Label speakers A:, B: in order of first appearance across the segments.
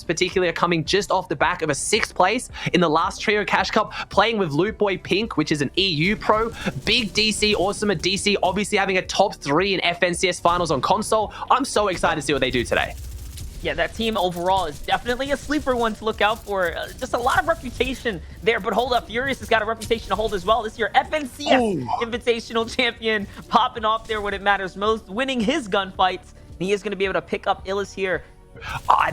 A: particularly are coming just off the back of a 6th place in the last Trio Cash Cup, playing with Loot Boy Pink, which is an EU pro. Big DC, awesome at DC, obviously having a top 3 in FNCS finals on console. I'm so excited to see what they do today.
B: Yeah, that team overall is definitely a sleeper one to look out for. Just a lot of reputation there, but hold up, Furious has got a reputation to hold as well. This is your FNCS Invitational Champion, popping off there when it matters most, winning his gunfights. He is going to be able to pick up Illis here.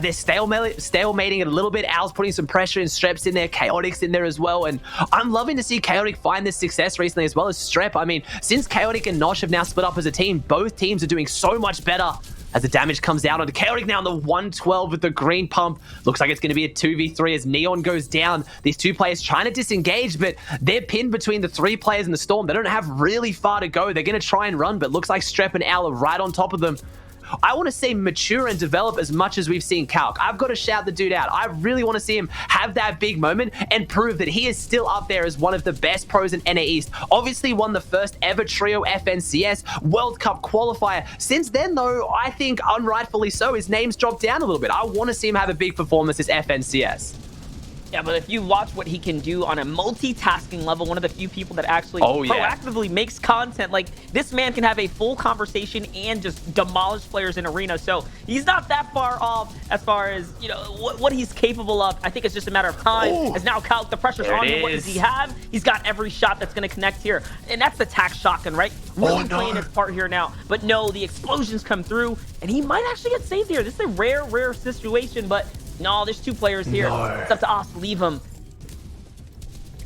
A: They're stalemating it a little bit. Al's putting some pressure and Strep's in there, Chaotix in there as well, and I'm loving to see Chaotic find this success recently as well as Strep. I mean, since Chaotic and Nosh have now split up as a team, both teams are doing so much better as the damage comes down onto Chaotic now on the 112 with the green pump. Looks like it's going to be a 2v3 as Neon goes down. These two players trying to disengage, but they're pinned between the 3 players in the Storm. They don't have really far to go. They're going to try and run, but looks like Strep and Al are right on top of them. I want to see mature and develop as much as we've seen Calc. I've got to shout the dude out. I really want to see him have that big moment and prove that he is still up there as one of the best pros in NA East. Obviously won the first ever Trio FNCS World Cup qualifier. Since then, though, I think unrightfully so, his name's dropped down a little bit. I want to see him have a big performance this FNCS.
B: Yeah, but if you watch what he can do on a multitasking level, one of the few people that actually proactively makes content, like this man can have a full conversation and just demolish players in arena. So he's not that far off as far as, you know, what he's capable of. I think it's just a matter of time. As now Calc, the pressure's on him. What does he have? He's got every shot that's going to connect here. And that's the tax shotgun, right? Really playing his part here now. But no, the explosions come through, and he might actually get saved here. This is a rare situation, but no, there's 2 players here. It's up to us to leave him.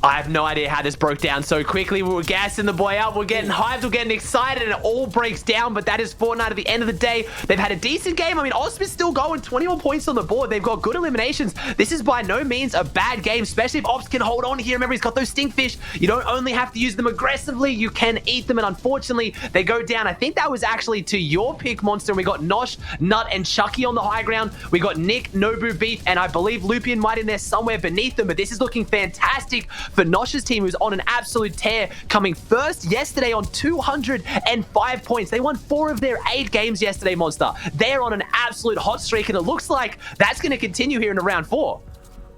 A: I have no idea how this broke down so quickly. We were gassing the boy up. We're getting hyped. We're getting excited, and it all breaks down. But that is Fortnite at the end of the day. They've had a decent game. I mean, Osman's still going. 21 points on the board. They've got good eliminations. This is by no means a bad game, especially if Ops can hold on here. Remember, he's got those stinkfish. You don't only have to use them aggressively. You can eat them, and unfortunately, they go down. I think that was actually to your pick, Monster. And we got Nosh, Nut, and Chucky on the high ground. We got Nick, Nobu, Beef, and I believe Lupian might in there somewhere beneath them. But this is looking fantastic for Nosh's team, who's on an absolute tear, coming first yesterday on 205 points. They won 4 of their 8 games yesterday, Monster. They're on an absolute hot streak, and it looks like that's going to continue here in round 4.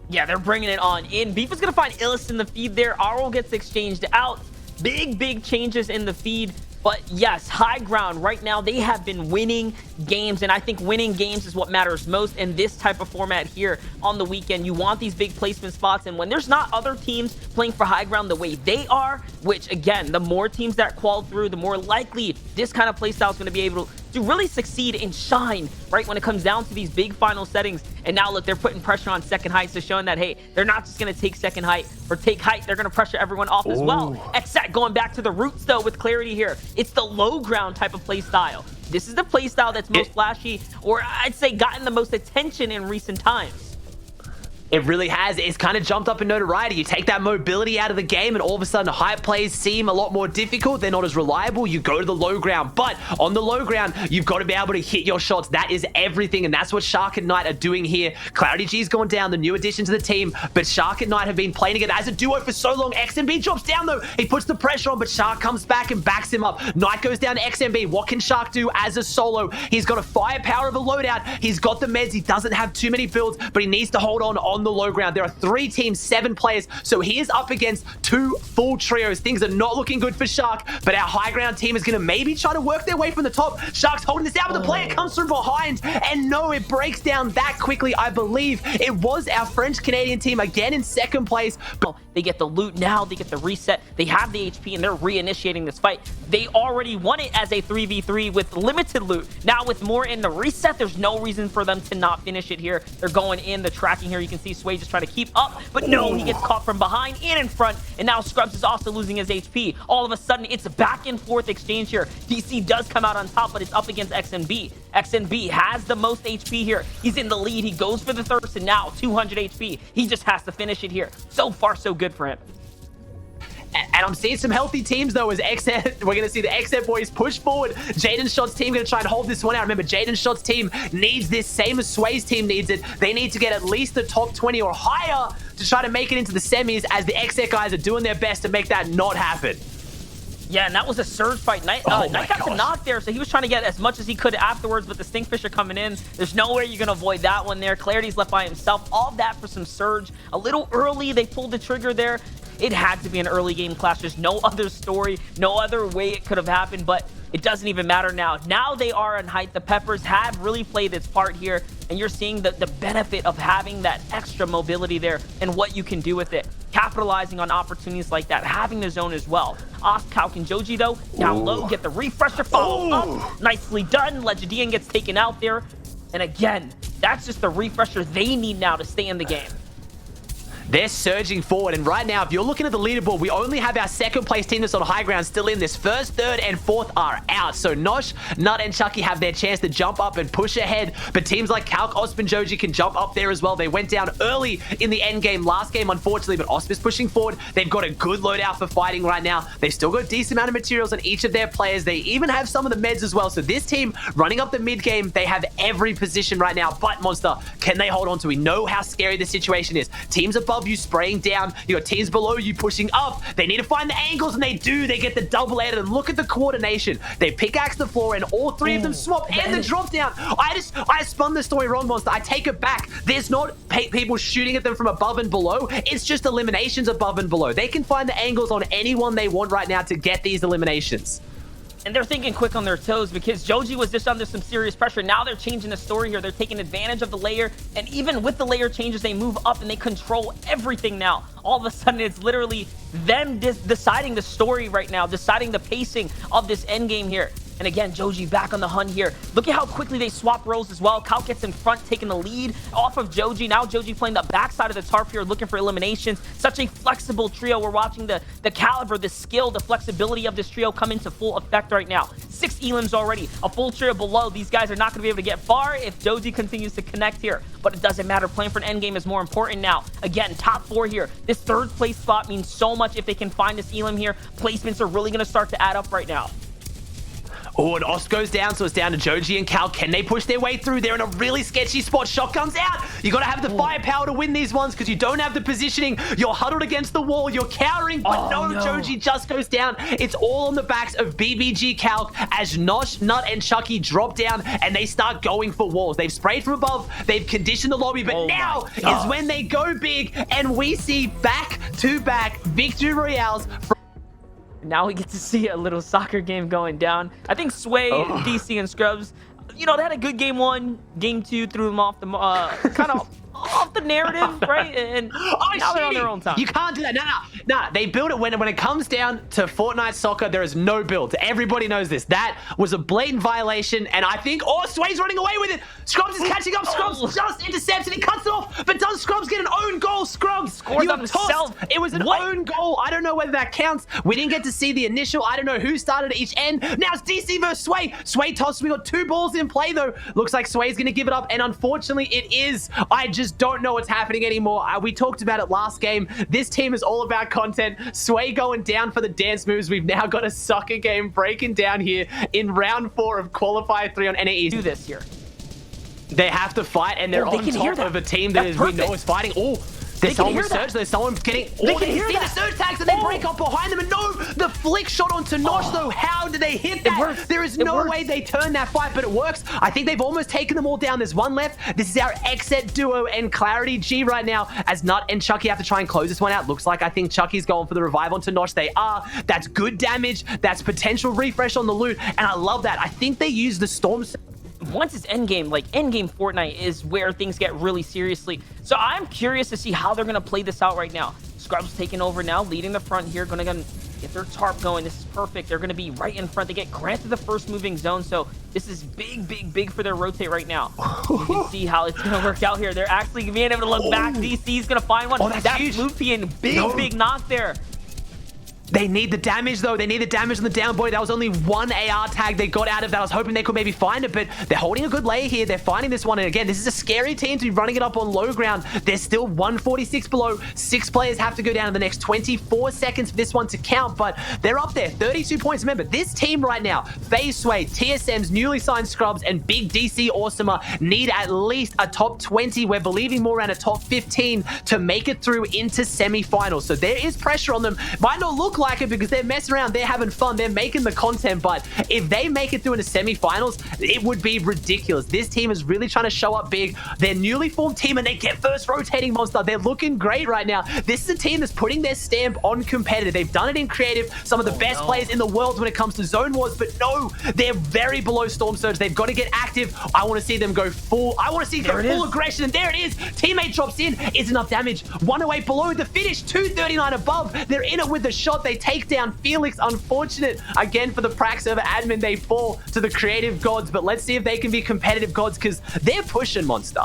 B: Yeah, they're bringing it on in. Beef is going to find Illis in the feed there. Arl gets exchanged out. Big changes in the feed. But yes, high ground right now, they have been winning games, and I think winning games is what matters most in this type of format here on the weekend. You want these big placement spots, and when there's not other teams playing for high ground the way they are, which again, the more teams that qual through, the more likely this kind of playstyle is going to be able to really succeed and shine, right, when it comes down to these big final settings. And now look, they're putting pressure on second height, so showing that, hey, they're not just going to take second height or take height, they're going to pressure everyone off as well. Except going back to the roots, though, with clarity here. It's the low ground type of play style. This is the play style that's most flashy, or I'd say gotten the most attention in recent times.
A: It really has. It's kind of jumped up in notoriety. You take that mobility out of the game, and all of a sudden, hype plays seem a lot more difficult. They're not as reliable. You go to the low ground. But on the low ground, you've got to be able to hit your shots. That is everything, and that's what Shark and Knight are doing here. Cloudy G's gone down, the new addition to the team, but Shark and Knight have been playing together as a duo for so long. XMB drops down, though. He puts the pressure on, but Shark comes back and backs him up. Knight goes down to XMB. What can Shark do as a solo? He's got a firepower of a loadout. He's got the meds. He doesn't have too many builds, but he needs to hold on the low ground. There are 3 teams, 7 players, so he is up against 2 full trios. Things are not looking good for Shark, but our high ground team is going to maybe try to work their way from the top. Shark's holding this out, but the player comes from behind, and no, it breaks down that quickly. I believe it was our French-Canadian team again in second place.
B: They get the loot now, they get the reset, they have the HP, and they're reinitiating this fight. They already won it as a 3v3 with limited loot. Now with more in the reset, there's no reason for them to not finish it here. They're going in, the tracking here, you can see Sway just trying to keep up, but no, he gets caught from behind and in front, and now Scrubs is also losing his HP. All of a sudden, it's a back and forth exchange here. DC does come out on top, but it's up against XNB. XNB has the most HP here. He's in the lead. He goes for the thirst, and now 200 HP. He just has to finish it here. So far, so good for him.
A: And I'm seeing some healthy teams, though, as XN, we're going to see the XN boys push forward. Jaden Shot's team going to try and hold this one out. Remember, Jaden Shot's team needs this, same as Sway's team needs it. They need to get at least the top 20 or higher to try to make it into the semis, as the XN guys are doing their best to make that not happen.
B: Yeah, and that was a surge fight. Knight got the knock there, so he was trying to get as much as he could afterwards, but the Stinkfisher coming in. There's no way you're going to avoid that one there. Clarity's left by himself. All that for some surge. A little early, they pulled the trigger there. It had to be an early game clash. There's no other story, no other way it could have happened, but it doesn't even matter now. Now they are on height. The Peppers have really played its part here, and you're seeing the benefit of having that extra mobility there and what you can do with it. Capitalizing on opportunities like that, having the zone as well. Calc and Joji, though, down low, get the refresher, follow up. Nicely done. Legendian gets taken out there. And again, that's just the refresher they need now to stay in the game.
A: They're surging forward, and right now, if you're looking at the leaderboard, we only have our second place team that's on high ground still in this. First, third, and fourth are out. So Nosh, Nut, and Chucky have their chance to jump up and push ahead, but teams like Calc, Osp, and Joji can jump up there as well. They went down early in the end game last game, unfortunately, but Osp is pushing forward. They've got a good loadout for fighting right now. They've still got a decent amount of materials on each of their players. They even have some of the meds as well. So this team, running up the mid game, they have every position right now. But Monster, can they hold on to? We know how scary the situation is. Teams above you spraying down. You got teams below you pushing up. They need to find the angles, and they do. They get the double edit, and look at the coordination. They pickaxe the floor, and all three of them swap, and the drop down. I spun the story wrong, Monster. I take it back. There's not people shooting at them from above and below. It's just eliminations above and below. They can find the angles on anyone they want right now to get these eliminations.
B: And they're thinking quick on their toes because Joji was just under some serious pressure. Now they're changing the story here. They're taking advantage of the layer. And even with the layer changes, they move up and they control everything now. All of a sudden, it's literally them deciding the story right now, deciding the pacing of this end game here. And again, Joji back on the hunt here. Look at how quickly they swap roles as well. Calc gets in front, taking the lead off of Joji. Now Joji playing the backside of the tarp here, looking for eliminations. Such a flexible trio. We're watching the caliber, the skill, the flexibility of this trio come into full effect right now. 6 elims already, a full trio below. These guys are not going to be able to get far if Joji continues to connect here. But it doesn't matter. Playing for an endgame is more important now. Again, top 4 here. This third place spot means so much if they can find this elim here. Placements are really going to start to add up right now.
A: Oh, and Ost goes down, so it's down to Joji and Cal. Can they push their way through? They're in a really sketchy spot. Shotgun's out. You got to have the firepower to win these ones because you don't have the positioning. You're huddled against the wall. You're cowering, but no, Joji just goes down. It's all on the backs of BBG Calc as Nosh, Nut, and Chucky drop down and they start going for walls. They've sprayed from above. They've conditioned the lobby, but now is when they go big and we see back-to-back victory royales from
B: now we get to see a little soccer game going down. I think Sway, DC, and Scrubs, you know, they had a good game 1. Game 2 threw them off the kind of off the narrative, right? And now they're on their own time.
A: You can't do that. No. They build it when it comes down to Fortnite soccer. There is no build. Everybody knows this. That was a blatant violation, and I think Sway's running away with it. Scrubs is catching up. Scrubs just intercepts and he cuts it off. But does Scrubs get an own goal? Scrubs
B: scores on himself.
A: It was an own goal. I don't know whether that counts. We didn't get to see the initial. I don't know who started at each end. Now it's DC versus Sway. Sway tossed. We got 2 balls in play though. Looks like Sway's going to give it up, and unfortunately it is. I just don't know what's happening anymore. We talked about it last game. This team is all about content. Sway going down for the dance moves. We've now got a soccer game breaking down here in round 4 of qualifier 3 on NAE.
B: Do this here.
A: They have to fight, and they're on top of a team that we know is fighting. There's someone with surge. There's someone getting. They can see the surge tags, and they break up behind them. And no, the flick shot onto Nosh though. How did they hit that? There is no way they turn that fight, but it works. I think they've almost taken them all down. There's one left. This is our Xset duo and Clarity G right now, as Nut and Chucky have to try and close this one out. Looks like I think Chucky's going for the revive onto Nosh. They are. That's good damage. That's potential refresh on the loot, and I love that. I think they use the storm.
B: Once it's endgame, like endgame Fortnite is where things get really seriously. So I'm curious to see how they're going to play this out right now. Scrubs taking over now, leading the front here, going to get their tarp going. This is perfect. They're going to be right in front. They get granted the first moving zone, so this is big for their rotate right now. You can see how it's going to work out here. They're actually being able to look back. DC's going to find one. That's huge. Lupian, big knock there.
A: They need the damage, though. They need the damage on the down boy. That was only 1 AR tag they got out of that. I was hoping they could maybe find it, but they're holding a good layer here. They're finding this one. And again, this is a scary team to be running it up on low ground. There's still 146 below. 6 players have to go down in the next 24 seconds for this one to count, but they're up there. 32 points. Remember, this team right now, FaZe Sway, TSM's newly signed Scrubs, and Big DC Awesomer need at least a top 20. We're believing more around a top 15 to make it through into semifinals. So there is pressure on them. Might not look like it because they're messing around, they're having fun, they're making the content, but if they make it through into semi-finals, it would be ridiculous. This team is really trying to show up big. They're newly formed team and they get first rotating Monster. They're looking great right now. This is a team that's putting their stamp on competitive. They've done it in creative, some of the best players in the world when it comes to zone wars, but no, they're very below Storm Surge. They've got to get active. I want to see them go full. I want to see them go full aggression, and there it is. Teammate drops in. Is enough damage. 108 below the finish. 239 above. They're in it with the shot. They take down Felix. Unfortunate again for the Prac server admin. They fall to the creative gods, but let's see if they can be competitive gods because they're pushing Monster.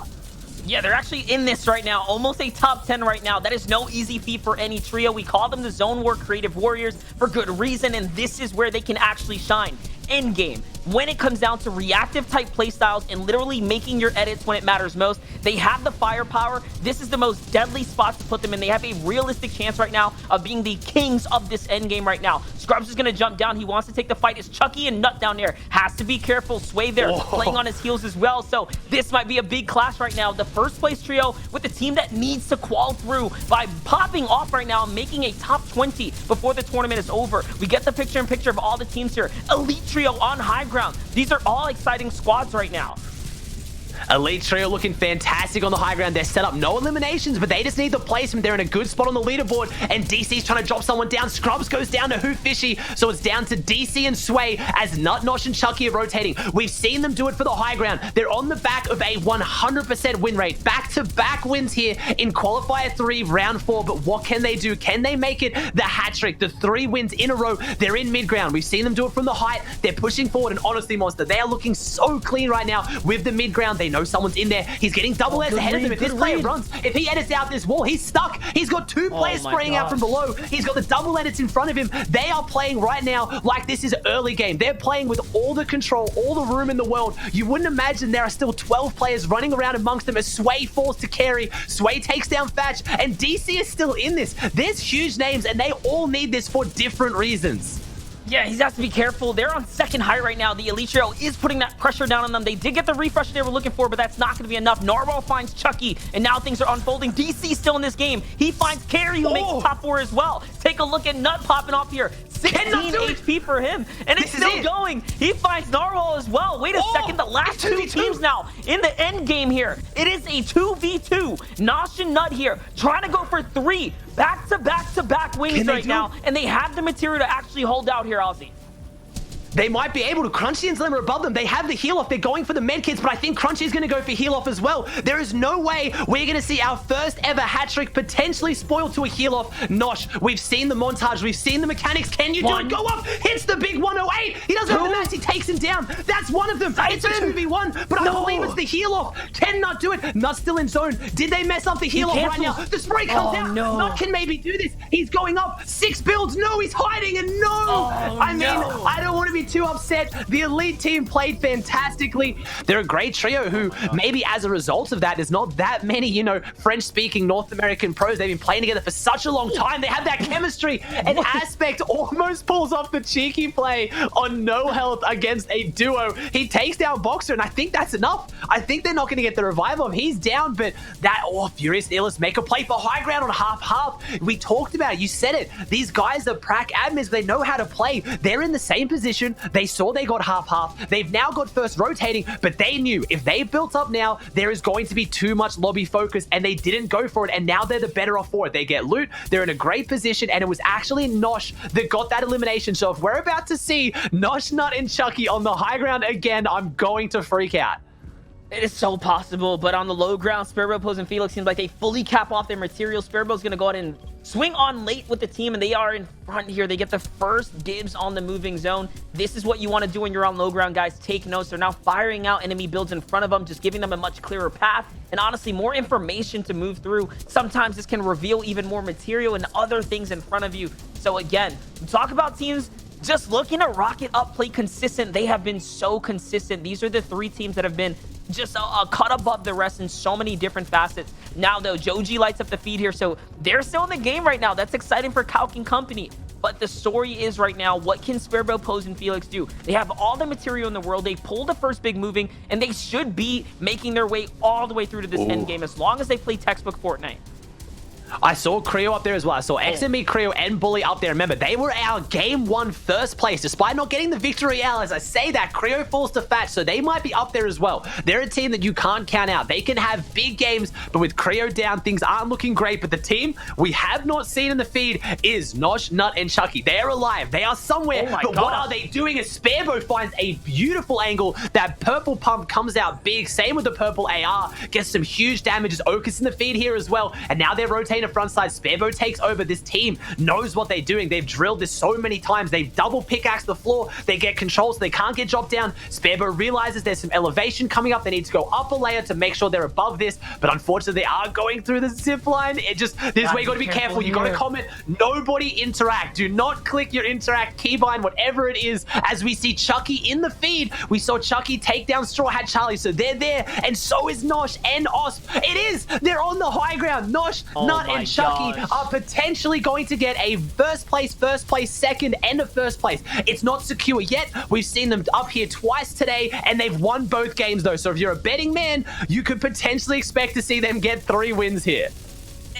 B: Yeah, they're actually in this right now. Almost a top 10 right now. That is no easy feat for any trio. We call them the Zone War Creative Warriors for good reason, and this is where they can actually shine. Endgame, when it comes down to reactive type playstyles and literally making your edits when it matters most, they have the firepower. This is the most deadly spots to put them in. They have a realistic chance right now of being the kings of this endgame right now. Scrubs is going to jump down. He wants to take the fight. It's Chucky and Nut down there. Has to be careful. Sway there, playing on his heels as well. So this might be a big clash right now. The first place trio with the team that needs to qual through by popping off right now, making a top 20 before the tournament is over. We get the picture-in-picture of all the teams here. Elite trio on high ground. These are all exciting squads right now.
A: Elite Trio looking fantastic on the high ground. They're set up no eliminations, but they just need the placement. They're in a good spot on the leaderboard, and DC's trying to drop someone down. Scrubs goes down to Who Fishy, so it's down to DC and Sway as Nut, Nosh, and Chucky are rotating. We've seen them do it for the high ground. They're on the back of a 100% win rate. Back-to-back wins here in Qualifier 3, Round 4, but what can they do? Can they make it the hat trick? The 3 wins in a row. They're in mid-ground. We've seen them do it from the height. They're pushing forward, and honestly, Monster, they are looking so clean right now with the mid-ground. They know someone's in there. He's getting double edits ahead of him. If this player runs, if he edits out this wall, he's stuck. He's got 2 players spraying out from below. He's got the double edits in front of him. They are playing right now like this is early game. They're playing with all the control, all the room in the world. You wouldn't imagine there are still 12 players running around amongst them as Sway falls to carry. Sway takes down Thatch, and DC is still in this. There's huge names, and they all need this for different reasons.
B: Yeah, he has to be careful. They're on second high right now. The Elite Trio is putting that pressure down on them. They did get the refresh they were looking for, but that's not going to be enough. Narwhal finds Chucky, and now things are unfolding. DC still in this game. He finds Carry, who makes top 4 as well. Take a look at Nut popping off here. 16 HP for him, and it's still going. He finds Narwhal as well. Wait a second, the last 2 teams now in the end game here. It is a 2v2. Nosh and Nut here, trying to go for 3 back-to-back-to-back wins right now, and they have the material to actually hold out here, Aussie.
A: They might be able to. Crunchy and Slim are above them. They have the heal off. They're going for the med kits, but I think Crunchy is going to go for heal off as well. There is no way we're going to see our first ever hat trick potentially spoiled to a heal off. Nosh, we've seen the montage. We've seen the mechanics. Can you do it? Go up. Hits the big 108. He doesn't have the mass. He takes him down. That's one of them. It's a 2v1, but I believe it's the heal off. Can Nut do it? Nut's still in zone. Did they mess up the heal off right now? The spray comes out. Nut can maybe do this. He's going up. 6 builds. No, he's hiding, and no. I mean, I don't want to be too upset. The Elite team played fantastically. They're a great trio who maybe as a result of that, there's not that many, you know, French-speaking North American pros. They've been playing together for such a long time. They have that chemistry. And Aspect almost pulls off the cheeky play on no health against a duo. He takes down Boxer, and I think that's enough. I think they're not going to get the revive of. He's down, but that, Furious Illis make a play for high ground on half-half. We talked about it. You said it. These guys are prac admins. They know how to play. They're in the same position. They saw they got half-half. They've now got first rotating, but they knew if they built up now, there is going to be too much lobby focus, and they didn't go for it, and now they're the better off for it. They get loot. They're in a great position, and it was actually Nosh that got that elimination. So if we're about to see Nosh, Nut, and Chucky on the high ground again, I'm going to freak out.
B: It is so possible, but on the low ground, Sparrow, Pose, and Felix seems like they fully cap off their material. Sparrow's going to go out and swing on late with the team, and they are in front here. They get the first dibs on the moving zone. This is what you want to do when you're on low ground, guys. Take notes. They're now firing out enemy builds in front of them, just giving them a much clearer path, and honestly, more information to move through. Sometimes this can reveal even more material and other things in front of you. So again, talk about teams just looking at Rocket Up play consistent. They have been so consistent. These are the 3 teams that have been just cut above the rest in so many different facets. Now, though, Joji lights up the feed here, so they're still in the game right now. That's exciting for Calc and company. But the story is right now, what can Sparrow, Pose, and Felix do? They have all the material in the world. They pulled the first big moving, and they should be making their way all the way through to this end game as long as they play textbook Fortnite.
A: I saw Creo up there as well. I saw XMB, Creo, and Bully up there. Remember, they were our game 1 first place. Despite not getting the victory out, as I say that, Creo falls to Fatch, so they might be up there as well. They're a team that you can't count out. They can have big games, but with Creo down, things aren't looking great. But the team we have not seen in the feed is Nosh, Nut, and Chucky. They are alive. They are somewhere, but what are they doing? As Sparebo finds a beautiful angle. That purple pump comes out big. Same with the purple AR. Gets some huge damages. Okus in the feed here as well, and now they're rotating the front side. Sparebo takes over. This team knows what they're doing. They've drilled this so many times. They've double pickaxe the floor. They get control so they can't get dropped down. Sparebo realizes there's some elevation coming up. They need to go up a layer to make sure they're above this, but unfortunately they are going through the zip line. This is where you got to be careful. You got to comment, nobody interact. Do not click your interact keybind, whatever it is. As we see Chucky in the feed, we saw Chucky take down Straw Hat Charlie, so they're there, and so is Nosh and Osp. It is! They're on the high ground. Nosh, Nut, and Chucky are potentially going to get a first place, second, and a first place. It's not secure yet. We've seen them up here twice today, and they've won both games though. So if you're a betting man, you could potentially expect to see them get 3 wins here.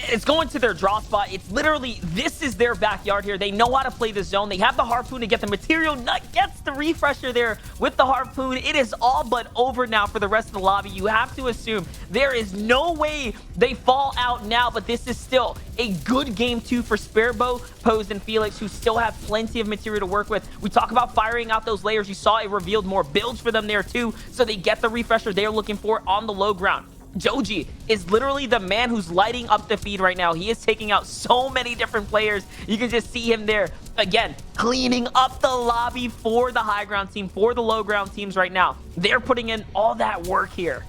B: It's going to their draw spot. It's literally, this is their backyard here. They know how to play the zone. They have the harpoon to get the material. Nut gets the refresher there with the harpoon. It is all but over now for the rest of the lobby. You have to assume there is no way they fall out now, but this is still a good game 2 for Sparebo, Pose, and Felix, who still have plenty of material to work with. We talk about firing out those layers. You saw it revealed more builds for them there too, so they get the refresher they're looking for on the low ground. Joji is literally the man who's lighting up the feed right now. He is taking out so many different players. You can just see him there, again, cleaning up the lobby for the high ground team, for the low ground teams right now. They're putting in all that work here.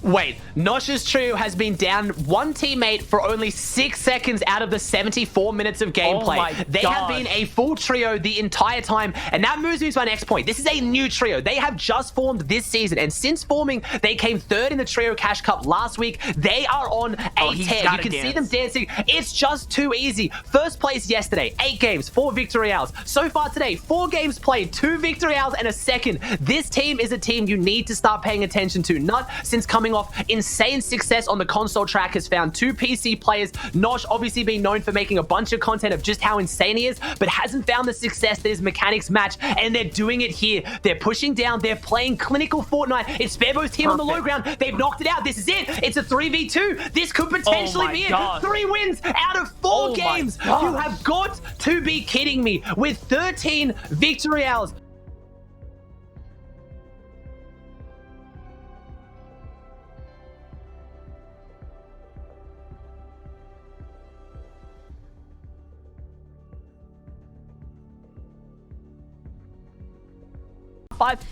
A: Wait, Nosh's trio has been down 1 teammate for only 6 seconds out of the 74 minutes of gameplay. They have been a full trio the entire time, and that moves me to my next point. This is a new trio. They have just formed this season, and since forming, they came 3rd in the Trio Cash Cup last week. They are on a tear. You can see them dancing. It's just too easy. First place yesterday, 8 games, 4 victory hours. So far today, 4 games played, 2 victory hours, and a second. This team is a team you need to start paying attention to. Nut, since coming off insane success on the console track, has found 2 PC players. Nosh obviously being known for making a bunch of content of just how insane he is, but hasn't found the success that his mechanics match, and they're doing it here. They're pushing down, they're playing clinical Fortnite. It's Sparebo's team on the low ground. They've knocked it out. This is it. It's a 3v2. This could potentially be it. 3 wins out of 4 games. You have got to be kidding me. With 13 victory hours.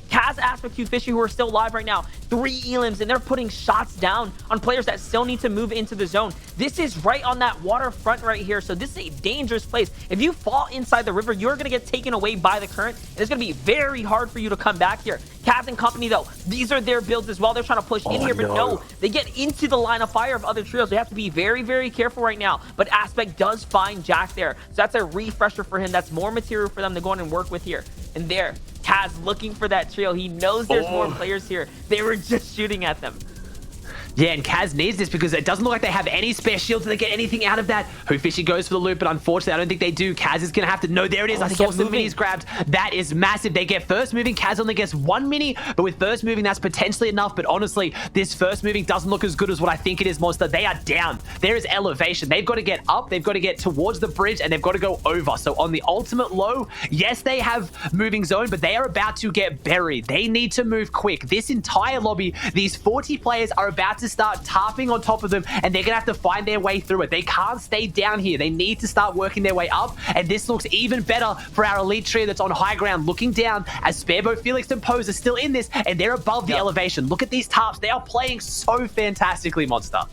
B: Kaz, Aspect, Q, Fishy, who are still live right now. 3 elims, and they're putting shots down on players that still need to move into the zone. This is right on that waterfront right here, so this is a dangerous place. If you fall inside the river, you're going to get taken away by the current, and it's going to be very hard for you to come back here. Kaz and company, though, these are their builds as well. They're trying to push in here, but no, they get into the line of fire of other trios. They have to be very, very careful right now, but Aspect does find Jack there, so that's a refresher for him. That's more material for them to go in and work with here. And there, Kaz looking for that trio. He knows there's more players here. They were just shooting at them.
A: Yeah, and Kaz needs this because it doesn't look like they have any spare shields to get anything out of that. Who Fishy goes for the loop, but unfortunately, I don't think they do. Kaz is going to have to... No, there it is. I saw some minis grabbed. That is massive. They get first moving. Kaz only gets 1 mini, but with first moving, that's potentially enough. But honestly, this first moving doesn't look as good as what I think it is, Monster. They are down. There is elevation. They've got to get up. They've got to get towards the bridge, and they've got to go over. So on the ultimate low, yes, they have moving zone, but they are about to get buried. They need to move quick. This entire lobby, these 40 players are about to start tarping on top of them, and they're gonna have to find their way through it. They can't stay down here. They need to start working their way up, and this looks even better for our elite trio that's on high ground, looking down as Sparebo, Felix, and Pose are still in this, and they're above the elevation. Look at these tarps. They are playing so fantastically, Monster.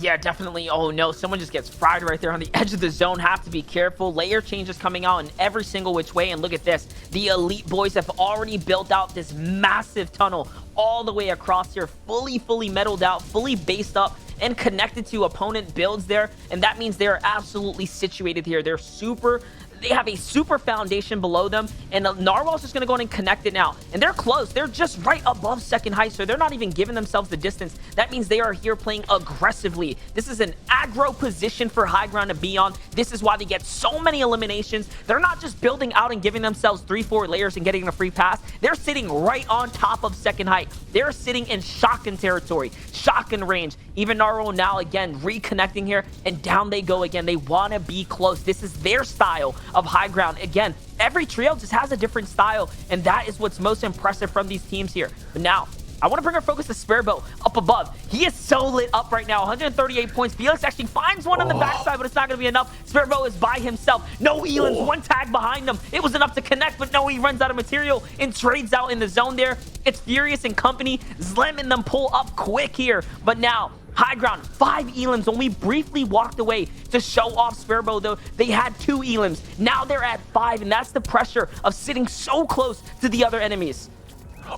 B: Yeah, definitely. Oh no, someone just gets fried right there on the edge of the zone. Have to be careful. Layer changes coming out in every single which way, and look at this. The elite boys have already built out this massive tunnel all the way across here, fully metaled out, fully based up, and connected to opponent builds there, and that means they're absolutely situated here. They're super They have a super foundation below them, and Narwhal's just going to go in and connect it now. And they're close. They're just right above second height, so they're not even giving themselves the distance. That means they are here playing aggressively. This is an aggro position for high ground to be on. This is why they get so many eliminations. They're not just building out and giving themselves 3-4 layers and getting a free pass. They're sitting right on top of second height. They're sitting in shotgun territory, shotgun range. Even Narwhal now again reconnecting here, and down they go again. They want to be close. This is their style of high ground. Again, every trio just has a different style, and that is what's most impressive from these teams here. But now, I want to bring our focus to Sparrow up above. He is so lit up right now. 138 points. Felix actually finds one on the backside, but it's not going to be enough. Sparrow is by himself. No Elans, one tag behind him. It was enough to connect, but no, he runs out of material and trades out in the zone there. It's Furious and company slamming them pull up quick here. But now, high ground, 5 elims. When we briefly walked away to show off Sparrow, though, they had 2 elims. Now they're at 5, and that's the pressure of sitting so close to the other enemies.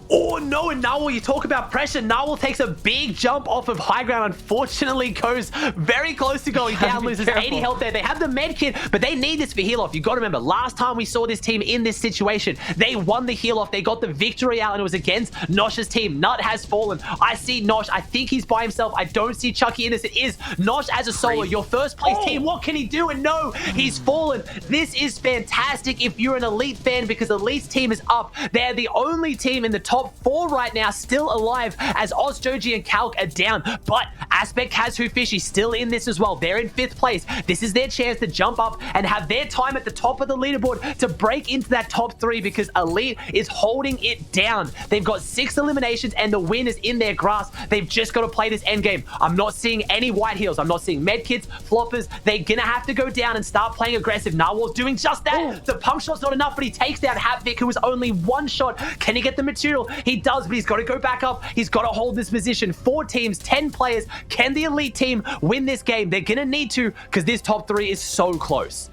A: Oh no, and Narwhal, you talk about pressure. Narwhal takes a big jump off of high ground. Unfortunately, goes very close to going down, loses 80 health there. They have the med kit, but they need this for heal off. You got to remember, last time we saw this team in this situation, they won the heal off. They got the victory out, and it was against Nosh's team. Nut has fallen. I see Nosh. I think he's by himself. I don't see Chucky in this. It is Nosh as a solo, your first place team. What can he do? And no, he's fallen. This is fantastic if you're an Elite fan, because Elite's team is up. They're the only team in the top 4 right now still alive, as Oz, Joji, and Calc are down. But Aspect, Kazu, Fishy still in this as well. They're in 5th place. This is their chance to jump up and have their time at the top of the leaderboard to break into that top 3, because Elite is holding it down. They've got 6 eliminations and the win is in their grasp. They've just got to play this end game. I'm not seeing any white heals. I'm not seeing medkits, floppers. They're gonna have to go down and start playing aggressive. Narwhal's doing just that. The pump shot's not enough, but he takes down Hatvic, who was only 1 shot. Can he get the material? He does, but he's got to go back up. He's got to hold this position. 4 teams, 10 players. Can the Elite team win this game? They're going to need to, because this top 3 is so close.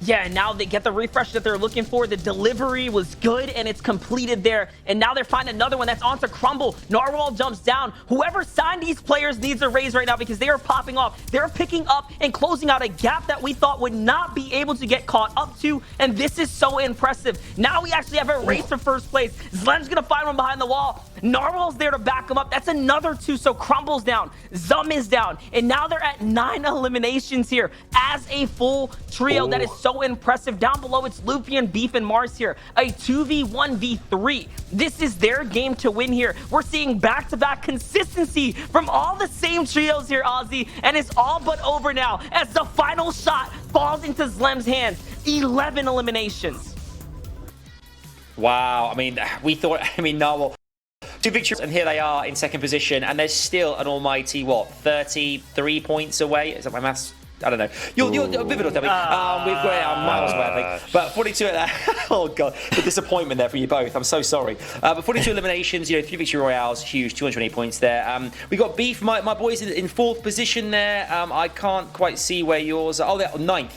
B: Yeah, and now they get the refresh that they're looking for. The delivery was good, and it's completed there. And now they're finding another one that's onto Crumble. Narwhal jumps down. Whoever signed these players needs a raise right now, because they are popping off. They're picking up and closing out a gap that we thought would not be able to get caught up to, and this is so impressive. Now we actually have a race for first place. Zlem's going to find one behind the wall. Narwhal's there to back him up. That's another 2, so Crumble's down. Zum is down. And now they're at 9 eliminations here as a full trio. That is so impressive. Down below, it's Luffy, Beef, and Mars here. A 2v1v3. This is their game to win here. We're seeing back-to-back consistency from all the same trios here, Aussie, and it's all but over now as the final shot falls into Zlem's hands. 11 eliminations.
C: Wow. I mean, we thought, Narwhal, 2 victories, and here they are in 2nd position, and they're still an almighty, what, 33 points away? Is that my maths? I don't know. You're a bit of a dummy. We've got miles away, I think. But 42 at that. Oh, God. The disappointment there for you both. I'm so sorry. But 42 eliminations, 3 victory royales, huge, 208 points there. We got Beef, my boys in 4th position there. I can't quite see where yours are. Oh, they're 9th.